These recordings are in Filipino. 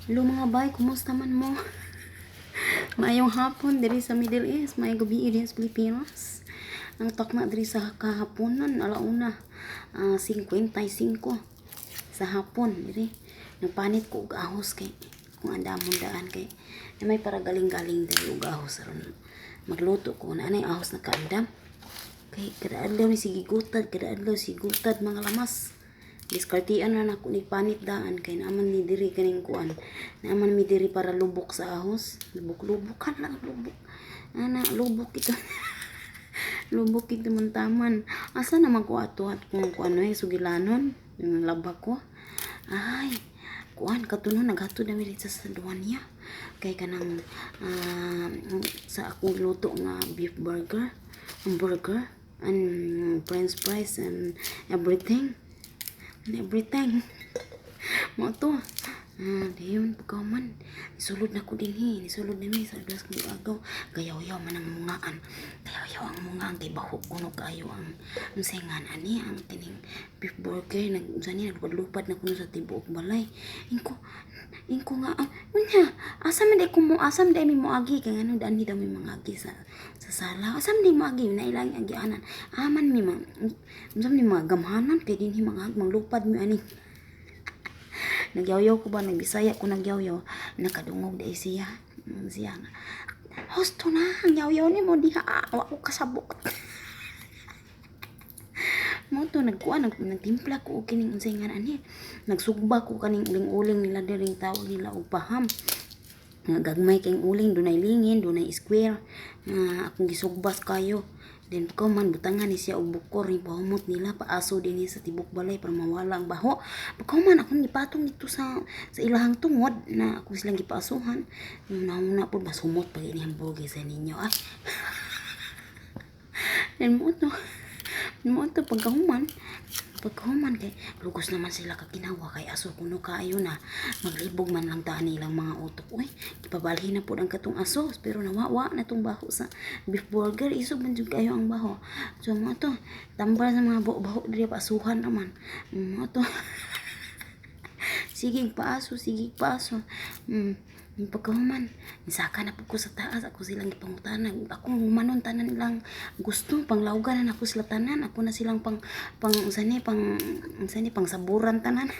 Hello mga bay, kumusta man mo? Maayong hapon diri sa Middle East, maayong gabi diri sa Pilipinas. Ang takna diri sa kahaponan, alauna, 55 sa hapon diri. Nagpanit ko og ahos kay kung andamon daan kay na may para galing-galing diri og ahos aron magluto ko na anay ahos na kaandam. Kay kada adlaw ni sige gutad, kada adlaw sige gutad mga lamas. Diskartian na ako ni panit daan kay naman ni diri kaning kuan. Naman mi diri para lubok sa ahos. Lubok-lubokan lang lubok. Ana lubok ito. Lubok ito man taman. Asa naman ko ato at kung ano sugilanon yung laba ko. Ay, kuan katunon naghatod na mi sa saduan niya. Kay kanang sa akong luto nga beef burger, hamburger, and french fries and everything. Mo to diyon pagkaman isulod na ko dinhi isulod na mi sa glass kong agaw gayaw-yaw man ang mungaan gayaw-yaw ang mungaan kay baho kuno kayo ang sengan ani ang kining beef burger nag ni nagpadlupad na kuno sa tibuok balay ingko nga unya asam day mi mo agi kay ano daan ni daw mi mga agi sa sala asam day mo agi na ilang agianan aman mi mga gamhanan kay dinhi mga maglupad mi ani. Nagyaw-yaw ko ba, nagbisaya ko nagyaw-yaw, nakadungog dahil siya nga, hosto na, ang yaw-yaw ni mo, diha, awa ko kasabot. Mo to, nagtimpla ko, kining unsay nga ani, nagsugba ko kaning uling-uling nila, diring tawag nila, o paham. Gagmay kayong uling, dunay lingin, dunay square, akong gisugbas kayo. Then ko man butangan ni siya og bukor ni bahumot nila paaso din sa tibok balay para mawala ang baho. Pagko man akong gipatong dito sa ilahang tungod na ako silang gipaasuhan. Nauna po basumot pag ini hamburger sa ninyo ay. Then mo to pagkahuman kay lugos naman sila kaginawa kay aso kuno kaayo na maglibog man lang taan nilang mga utok uy ipabalhin na po ang katong aso pero nawawa na tong baho sa beef burger isog man jud kayo ang baho so mo to tambal sa mga baho diri paasuhan naman mo to sige paaso pagkahuman nisaka na po ko sa taas ako silang ipangutanan ako humanon tanan nilang gusto panglawganan ako sila tanan ako na silang pang saburan tanan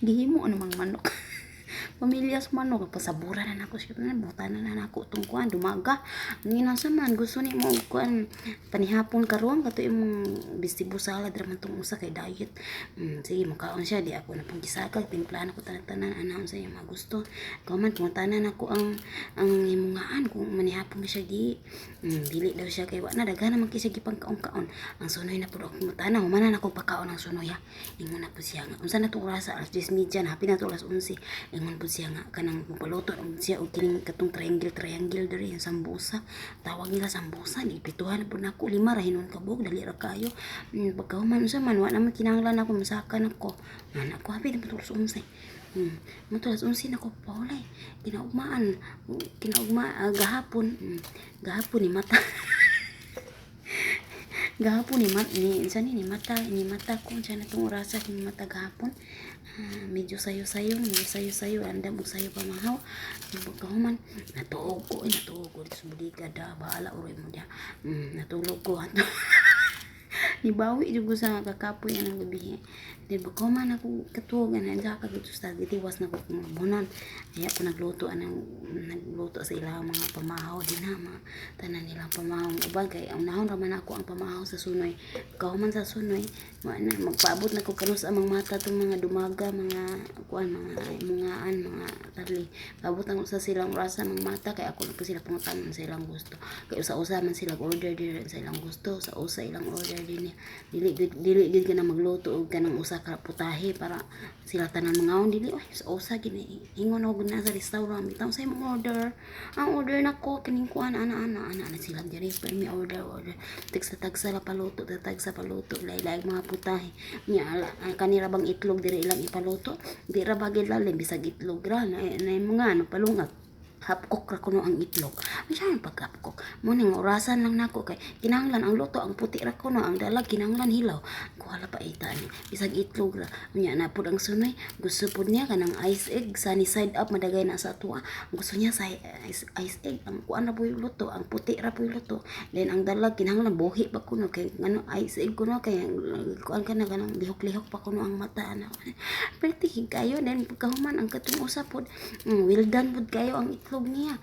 gihimo ano mang manok pamilyas manok pasaburan na ako siya tanan butanan na ako tong kuan dumaga nginasa man gusto ni mo kuan panihapon karon kato imong vestibular salad raman tong usa kay diet sige makaon siya di ako na pang gisagag timplahan ako tanan-tanan ana unsa imong gusto kaman pangutanan ako ang himungaan kung manihapon siya di dili daw siya kay wa na daghan man siya gipang kaon-kaon ang sunoy na pud ako mutana humanan ako pagkaon ang sunoy ha ingon na pud siya nga unsa na tong oras alas 10:30 na happy na to alas 11 ingon pud siya nga kanang paluto siya og kining katong triangle diri ang sambusa tawag nila sambusa di pituhan pud nako 5 ra hinon kabog dali ra kayo pagkahuman unsa man wa na kinahanglan ako masakan ako ana ko happy na pud alas 11 Mutulas unsin ako paulay gahapon ni mata gahapon ni mata ko siya na itong orasa ni mata gahapon medyo sayo-sayo andam og sayo pamahaw pagkahuman natuog ko sa budiga da bahala uroy mo dia natulog ko nibawi jud ko sa kakapoy ang gabi di ba ko man ako katuogan na ka gito sa gitiwas na ko kung bunan ay ako nagluto sa ilang mga pamahaw din ha mga tanan nilang pamahaw uban kay ang nahon raman ako ang pamahaw sa sunoy kauman sa sunoy magpaabot na ko kanus amang mata tong mga dumaga mga kuan mga tarli paabot ang sa silang rasa ng mata kay ako na po sila pangutanan sa ilang gusto kay usa-usa man sila order dire sa ilang gusto sa usa ilang order din dili ka na magluto og kanang usa ka putahe para sila tanan mangaon dili sa usa gini ingon og na sa restaurant bitaw say mo order ang order nako kining kuan ana sila diri pero may order tagsa la paluto tagsa paluto laylay mga putahe nya kanira bang itlog diri ilang ipaluto di ra bagay lalim bisag itlog ra na mga palungag hapkok ra kuno ang itlog. Masya yung pag-hapkok. Muning orasan lang nako kay kinahanglan ang luto ang puti ra kuno, ang dalag kinahanglan hilaw. Kuhala pa ita ni bisag itlog ra. Unya na pud ang sunoy, gusto pud niya kanang ice egg sunny side up madagay na sa tuwa. Gusto niya sa ice egg ang kuan ra po yung luto, ang puti ra po yung luto. Then ang dalag kinahanglan buhi pa kuno kay ngano ice egg kuno kay kuan ka na kanang lihok-lihok pa kuno ang mata na. Pretty kayo then pagkahuman ang katong usa pod. Well done pod kayo ang itlog niya.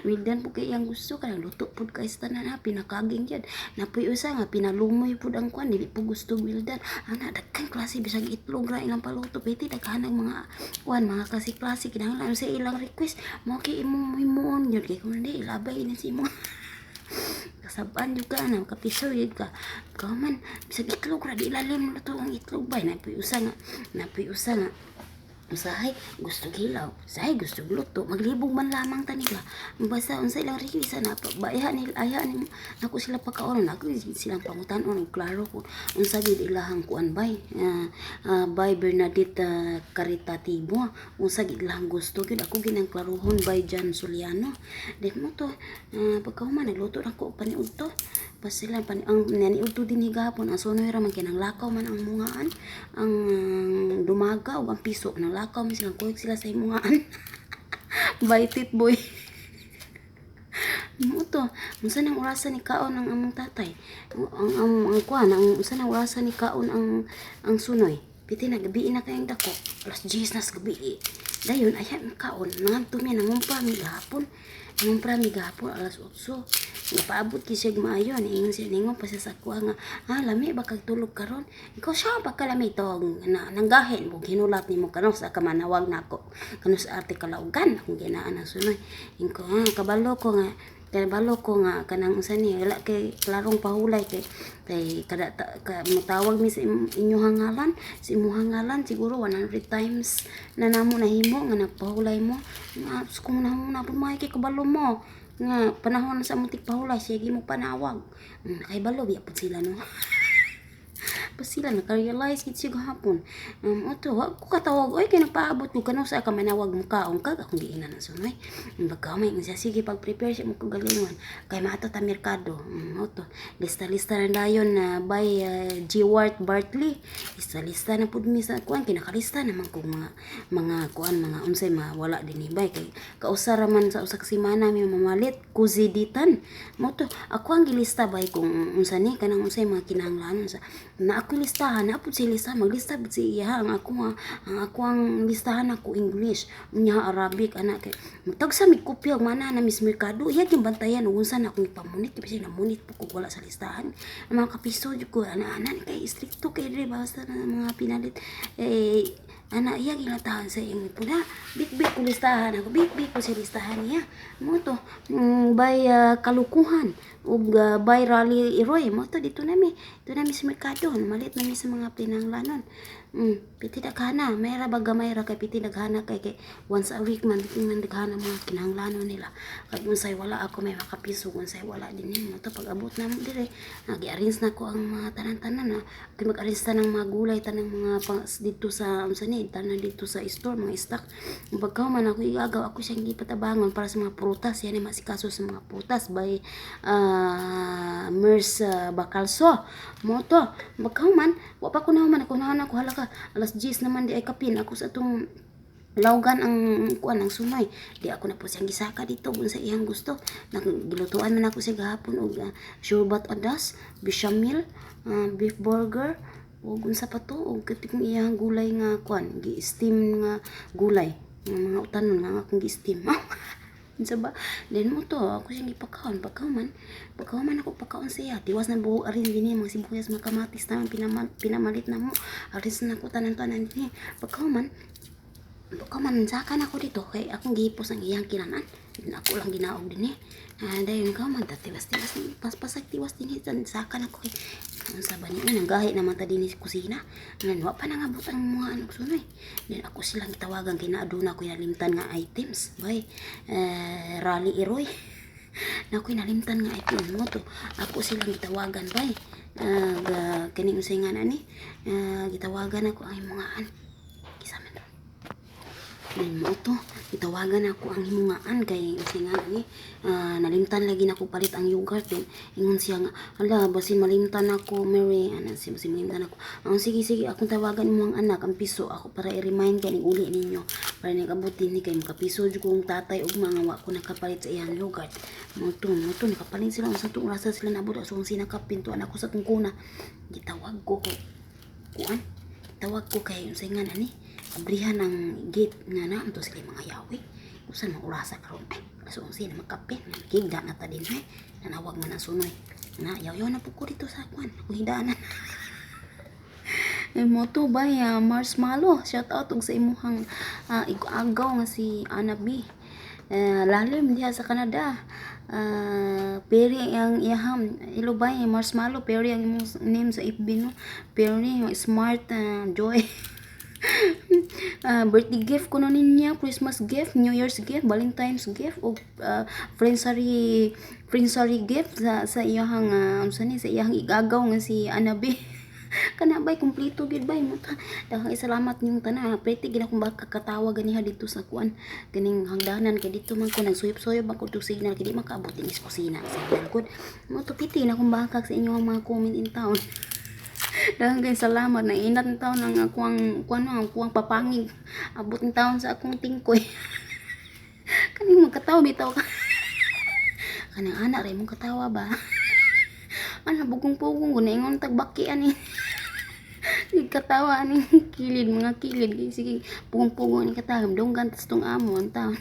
Wildan po kay ang gusto ka luto pud kay sa tanan ha pinakaging jud napuy usa nga pinalumoy pud ang kwan dili po gusto wildan ana daghan klase bisag itlog ra ilang paluto pwede daghan ang mga kwan mga klase kinahanglan sa ilang request mo kay imong himuon jud kay kun di ilabay na si mo kasaban jud ka na kapiso jud ka kaman bisag itlog ra di ilalim luto ang itlog bay napuy usa nga usahay gusto hilaw, usahay gusto luto, maglibog man lamang tanila. Basta unsa ilang request na bayha ni ako sila pagkaonon, ako silang pangutan-on klaro ko unsa gid ilahang kuan bay. By Bernadette Caritativo, unsa gid ilahang gusto gid ako ginang klarohon by Jan Soliano. Then mo to pagkahuman nagluto ra ko paniudto. Pas sila ang naniudto din higapon ang sunoy ra man kinang lakaw man ang mungaan, ang dumaga ug ang piso nang lakaw man silang kuwig sila sa imungaan. Baitit boy. Mo to unsa nang orasan ni kaon ang among tatay ang kuan ang unsa nang orasan ni kaon ang sunoy piti na gabi na kayang dako alas 10 na sa gabi dayon ayan kaon ngadto mi nangumpra mi gahapon alas 8 napaabot kisig maayo ningon siya ningon pa sa sakwa nga lami ba kag tulog karon ikaw siya pa kalami to nanggahin mo ginulat nimo kano sa kamanawag nako kano sa arte kalaugan akong ginaan ang sunoy ingko kabalo ko nga kanang usa ni wala kay klarong pahulay kay kada matawag mi sa inyong ngalan sa imong ngalan siguro 100 times na namo nahimo nga nagpahulay mo kung na pumay kay kabalo mo nga panahon sa mutik pahulay sige mo panawag kay balo biya pud sila no. Pa sila naka-realize gid siya gahapon oto wa ko katawag oy kay nagpaabot ko kano sa ka manawag mo kaon kag akong giinan ang sunoy bagkamay nga siya sige pag-prepare siya mo ko galingon kay maato ta merkado oto lista na dayon na by G. Wart Bartley lista na pud mi sa kuan kinakalista naman kog mga kuan mga unsay mawala din ibay kay kausara man sa usa ka semana mi mamalit kuziditan mo to ako ang gilista bay kung unsa ni kanang unsay mga kinahanglanon sa na ako listahan na pud si lista maglista pud si iya ang ako ang listahan ako English unya Arabic ana kay matag sa mi kopya mana na Miss Mercado iya gyud bantayan unsa na akong ipamunit kasi namunit po ko wala sa listahan ang mga kapiso jud ko ana kay stricto kay dire basta na mga pinalit ana iya ginatahan sa ing pula big ko listahan ako big ko sa listahan niya mo to by kalukuhan ug by Rally Iroy mo to dito nami sa merkado malit nami sa mga pinanglanon piti daghana mayra baga mayra kay piti daghana kay once a week man tingnan daghana mga kinahanglanon nila kay unsay wala ako may makapiso unsay wala din nimo to pag abot namo dire gi-arrange na ko ang mga tanan-tanan na kay mag-arrange ta ng mga gulay tanang mga dito sa unsa ni tanan dito sa store mga stock pagkaw man ako igagaw ako siyang gipatabangon para sa mga prutas yan ay masikaso sa mga prutas by Mers Bacalso mo to pagkaw man wa pa ko naman ako halaka alas 10 naman di ay kapin ako sa atong lawgan ang kuan ang sumay di ako na po siyang gisaka dito kung sa iyang gusto gilutuan man ako siya gahapon og shorbat adas bechamel beef burger ug unsa pa to ug kating iyang gulay nga kuan gi-steam nga gulay mga utanon nga akong gi-steam unsa ba then mo to ako siyang gipakaon pagkaman ako pagkaon siya tiwas na buhok arin dinhi mga sibuyas mga kamatis naman pinamalit na mo aris na ko tanan-tanan dinhi pagkaman saka na ako dito kay akong gihipos ang iyang kinanan ako lang ginaog dinhi dayon ka man tiwas paspasag tiwas dinhi saka na ko kay unsa ba ni nanggahi naman ta dinhi sa kusina wa pa nangabot ang mga anak sunoy then ako silang gitawagan kay naaduna ko nalimtan nga items bay Rally Iroy na ko nalimtan nga items mo to ako silang gitawagan bay kining unsay nga nani gitawagan ako ay mga Then mo to, itawagan ako ang himungaan kay kasi nga ni nalimtan lagi nako palit ang yogurt din. Ingon siya nga, hala basin malimtan ako, Mary, ana si basin malimtan ako. Ang sige sige akong tawagan mo ang anak ang piso ako para i-remind kay ning uli ninyo. Para nagabuti ni kay makapiso jud kong tatay ug mga wa ko nakapalit sa iyang yogurt. Mo to nakapalit sila sa tuong rasa sila nabot so sinakapin to anak ko sa tungkuna. Gitawag ko kay kuan. Tawag ko kay unsay nga nani abrihan ang gate nga na to sila mga yawi usan man urasa karon ay so sino magkape kigda na ta din ay nanawag man ang sunoy na yaw na po ko dito sa kwan kung hidaanan mo to ba marshmallow shout out og sa imuhang agaw nga si Anabi lalim diha sa Canada Perry ang iyaham ilubay marshmallow Perry ang imong name sa FB no Perry yung smart joy birthday gift kuno ninya Christmas gift New Year's gift Valentine's gift o friendsary gift sa iyahang unsa ni sa iyahang igagaw nga si Anabi kana bay kumpleto gid bay mo ta daghang salamat ning tanan pretty gid akong makakatawa ganiha dito sa kuan ganing hangdanan kay dito man ko nagsuyop-suyop ako to signal kay di makaabot din is kusina sa good mo to piti na akong bakak sa inyong mga comment in town daghang kay salamat na inat ng taon ang kuang papangig abot ng taon sa akong tingkoy kaning magkatawa bitaw ka kanang anak ray mong katawa ba ana bugong-bugong guna ingon tagbaki ani katawa ani kilid mga kilid sige pugong-pugong ni katagam donggan tas tong amo ang taon